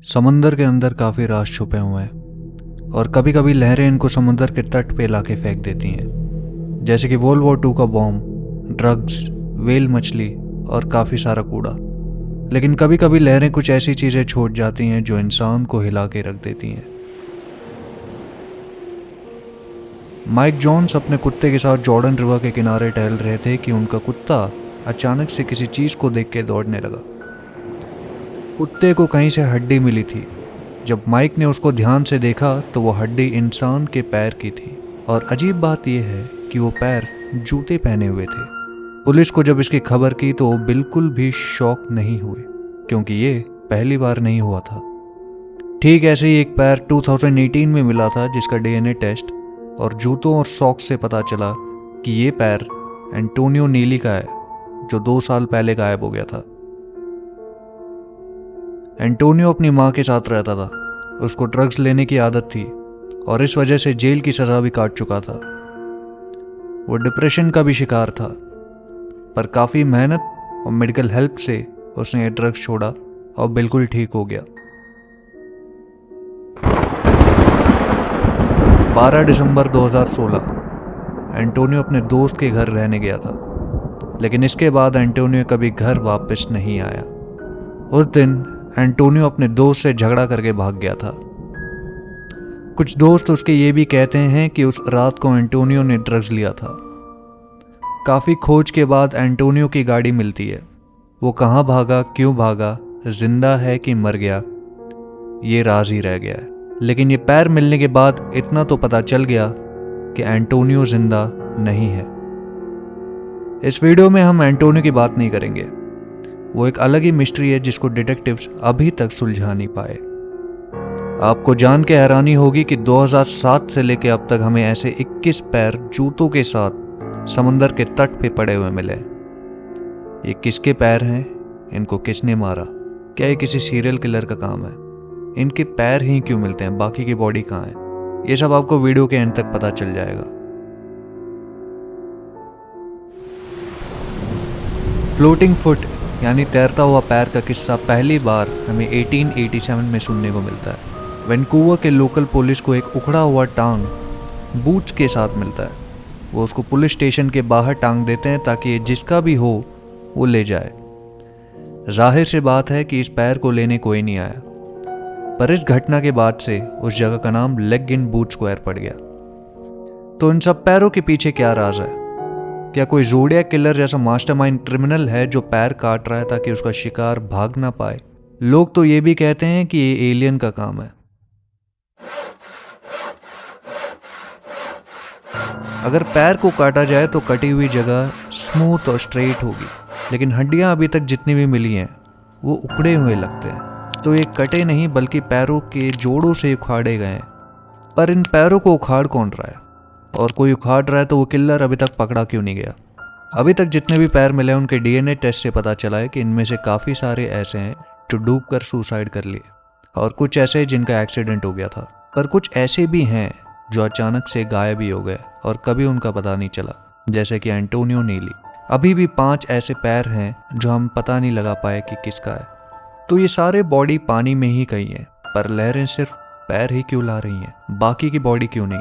समंदर के अंदर काफ़ी राज छुपे हुए हैं और कभी कभी लहरें इनको समुंदर के तट पे लाके फेंक देती हैं, जैसे कि वर्ल्ड वॉर 2 का बॉम्ब, ड्रग्स, वेल मछली और काफ़ी सारा कूड़ा। लेकिन कभी कभी लहरें कुछ ऐसी चीज़ें छोड़ जाती हैं जो इंसान को हिला के रख देती हैं। माइक जोन्स अपने कुत्ते के साथ जॉर्डन रिवर के किनारे टहल रहे थे कि उनका कुत्ता अचानक से किसी चीज़ को देख के दौड़ने लगा। कुत्ते को कहीं से हड्डी मिली थी। जब माइक ने उसको ध्यान से देखा तो वो हड्डी इंसान के पैर की थी, और अजीब बात यह है कि वो पैर जूते पहने हुए थे। पुलिस को जब इसकी खबर की तो वो बिल्कुल भी शॉक नहीं हुए, क्योंकि ये पहली बार नहीं हुआ था। ठीक ऐसे ही एक पैर 2018 में मिला था, जिसका डीएनए टेस्ट और जूतों और सॉक्स से पता चला कि ये पैर एंटोनियो नीली का है, जो 2 साल पहले गायब हो गया था। एंटोनियो अपनी माँ के साथ रहता था। उसको ड्रग्स लेने की आदत थी और इस वजह से जेल की सज़ा भी काट चुका था। वो डिप्रेशन का भी शिकार था, पर काफ़ी मेहनत और मेडिकल हेल्प से उसने ये ड्रग्स छोड़ा और बिल्कुल ठीक हो गया। 12 दिसंबर 2016 एंटोनियो अपने दोस्त के घर रहने गया था, लेकिन इसके बाद एंटोनियो कभी घर वापस नहीं आया। उस दिन एंटोनियो अपने दोस्त से झगड़ा करके भाग गया था। कुछ दोस्त उसके ये भी कहते हैं कि उस रात को एंटोनियो ने ड्रग्स लिया था। काफ़ी खोज के बाद एंटोनियो की गाड़ी मिलती है। वो कहाँ भागा, क्यों भागा, जिंदा है कि मर गया, ये राज ही रह गया है। लेकिन ये पैर मिलने के बाद इतना तो पता चल गया कि एंटोनियो जिंदा नहीं है। इस वीडियो में हम एंटोनियो की बात नहीं करेंगे। वो एक अलग ही मिस्ट्री है जिसको डिटेक्टिव्स अभी तक सुलझा नहीं पाए। आपको जान के हैरानी होगी कि 2007 से लेकर अब तक हमें ऐसे 21 पैर जूतों के साथ समंदर के तट पे पड़े हुए मिले। ये किसके पैर हैं? इनको किसने मारा? क्या ये किसी सीरियल किलर का काम है? इनके पैर ही क्यों मिलते हैं, बाकी की बॉडी कहाँ है? ये सब आपको वीडियो के एंड तक पता चल जाएगा। फ्लोटिंग फुट यानी तैरता हुआ पैर का किस्सा पहली बार हमें 1887 में सुनने को मिलता है। वैंकूवर के लोकल पुलिस को एक उखड़ा हुआ टांग बूट्स के साथ मिलता है। वो उसको पुलिस स्टेशन के बाहर टांग देते हैं ताकि ये जिसका भी हो वो ले जाए। जाहिर सी बात है कि इस पैर को लेने कोई नहीं आया, पर इस घटना के बाद से उस जगह का नाम लेग इन बूट स्क्वायर पड़ गया। तो इन सब पैरों के पीछे क्या राज है? क्या कोई ज़ोडिएक किलर जैसा मास्टरमाइंड क्रिमिनल है जो पैर काट रहा है ताकि उसका शिकार भाग ना पाए? लोग तो ये भी कहते हैं कि ये एलियन का काम है। अगर पैर को काटा जाए तो कटी हुई जगह स्मूथ और स्ट्रेट होगी, लेकिन हड्डियां अभी तक जितनी भी मिली हैं वो उखड़े हुए लगते हैं। तो ये कटे नहीं बल्कि पैरों के जोड़ों से उखाड़े गए हैं। पर इन पैरों को उखाड़ कौन रहा है? और कोई उखाड़ रहा है तो वो किलर अभी तक पकड़ा क्यों नहीं गया? अभी तक जितने भी पैर मिले उनके डीएनए टेस्ट से पता चला है कि इनमें से काफ़ी सारे ऐसे हैं जो डूब कर सुसाइड कर लिए, और कुछ ऐसे जिनका एक्सीडेंट हो गया था। पर कुछ ऐसे भी हैं जो अचानक से गायब ही हो गए और कभी उनका पता नहीं चला, जैसे कि एंटोनियो नीली। अभी भी 5 ऐसे पैर हैं जो हम पता नहीं लगा पाए कि किसका है। तो ये सारे बॉडी पानी में ही कहीं है, पर लहरें सिर्फ पैर ही क्यों ला रही हैं, बाकी की बॉडी क्यों नहीं?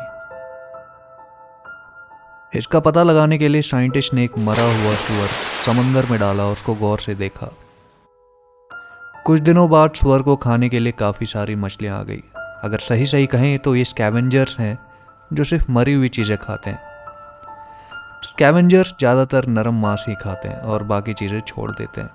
इसका पता लगाने के लिए साइंटिस्ट ने एक मरा हुआ सुअर समंदर में डाला और उसको गौर से देखा। कुछ दिनों बाद सुअर को खाने के लिए काफ़ी सारी मछलियाँ आ गई। अगर सही सही कहें तो ये स्कैवेंजर्स हैं जो सिर्फ मरी हुई चीज़ें खाते हैं। स्कैवेंजर्स ज़्यादातर नरम मांस ही खाते हैं और बाकी चीज़ें छोड़ देते हैं।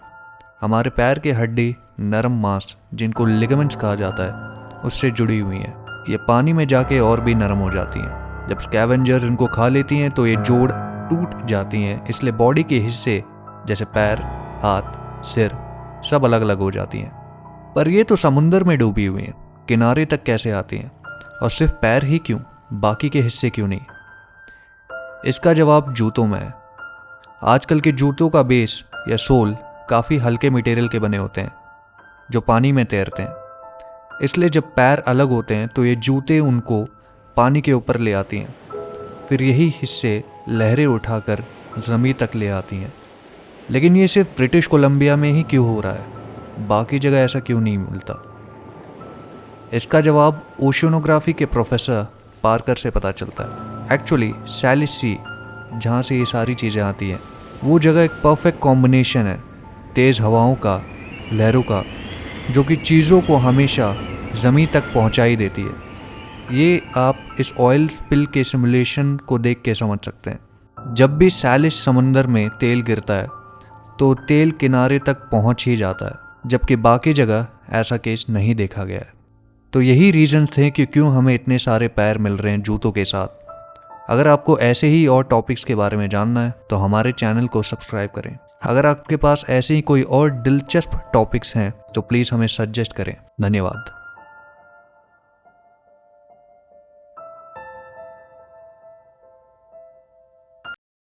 हमारे पैर की हड्डी नरम मांस, जिनको लिगामेंट्स कहा जाता है, उससे जुड़ी हुई हैं। ये पानी में जाके और भी नरम हो जाती हैं। जब स्कैवेंजर इनको खा लेती हैं तो ये जोड़ टूट जाती हैं, इसलिए बॉडी के हिस्से जैसे पैर, हाथ, सिर सब अलग अलग हो जाती हैं। पर ये तो समुंदर में डूबी हुई हैं, किनारे तक कैसे आती हैं? और सिर्फ पैर ही क्यों, बाकी के हिस्से क्यों नहीं? इसका जवाब जूतों में है। आजकल के जूतों का बेस या सोल काफ़ी हल्के मटेरियल के बने होते हैं जो पानी में तैरते हैं, इसलिए जब पैर अलग होते हैं तो ये जूते उनको पानी के ऊपर ले आती हैं। फिर यही हिस्से लहरें उठाकर ज़मीन तक ले आती हैं। लेकिन ये सिर्फ ब्रिटिश कोलंबिया में ही क्यों हो रहा है? बाकी जगह ऐसा क्यों नहीं मिलता? इसका जवाब ओशियोनोग्राफी के प्रोफेसर पार्कर से पता चलता है। एक्चुअली सैलिश सी, जहाँ से ये सारी चीज़ें आती हैं, वो जगह एक परफेक्ट कॉम्बिनेशन है तेज़ हवाओं का, लहरों का, जो कि चीज़ों को हमेशा ज़मीन तक पहुँचाई देती है। ये आप इस ऑयल स्पिल के सिमुलेशन को देख के समझ सकते हैं। जब भी सैलिश समंदर में तेल गिरता है तो तेल किनारे तक पहुँच ही जाता है, जबकि बाकी जगह ऐसा केस नहीं देखा गया है। तो यही रीज़न थे कि क्यों हमें इतने सारे पैर मिल रहे हैं जूतों के साथ। अगर आपको ऐसे ही और टॉपिक्स के बारे में जानना है तो हमारे चैनल को सब्सक्राइब करें। अगर आपके पास ऐसे ही कोई और दिलचस्प टॉपिक्स हैं तो प्लीज़ हमें सजेस्ट करें। धन्यवाद।